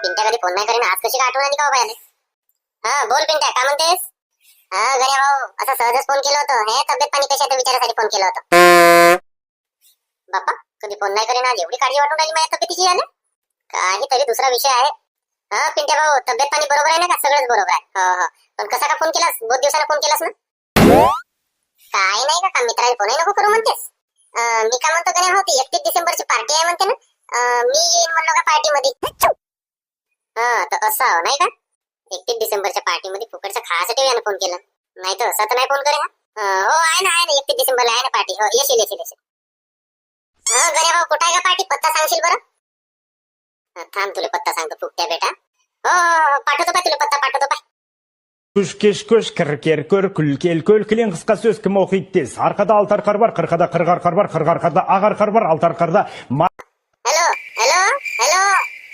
पिंट्या कधी फोन नाही करेन, आज कशी काय आठवण आली का बाबा? हा बोल पिंट्या, काय म्हणतेस? हा गण्या भाऊ, असं सहजच फोन केलं होतं. हे तब्येत पाणी कशी आहे विचारासाठी फोन केलं होतं. बाप्पा कधी फोन नाही करेन, आज एवढी काळजी वाटून राहिली माझ्या तब्येतीची आले. काहीतरी दुसरा विषय आहे. हा पिंट्या भाऊ, तब्येत पाणी बरोबर आहे ना? का सगळंच बरोबर आहे? हो हो. पण कसा का फोन केलास? बहुत दिवसाला फोन केलास ना? काय नाही का मित्राला फोनही नको करू म्हणतेस? मी काय म्हणतो गण्या भाऊ, ती 31 डिसेंबरची पार्टी आहे म्हणते ना, मी येईन म्हणलो का पार्टीमध्ये? हा तर असं नाही का, 31 डिसेंबरच्या पार्टीमध्ये फुकटचं खायसाठी यानं फोन केला, नाही तर असं तर नाही फोन करे. हो आहे ना 31 डिसेंबरला आहे ना पार्टी. हो येशील. हा गण्या भाऊ, कुठं आहे का पार्टी? पत्ता सांगशील बरं? थांब तुला पत्ता सांगतो फुकट्या बेटा. हो पाठवतो पाय, तुला पत्ता पाठवतो पाय. Kuş keş köş kır ker kör kül kel köl kilen kıska söz kim okuyup tez. Arkada altar kar var, kırkada kırgar kar var, kırgar karda agar kar var, altar karda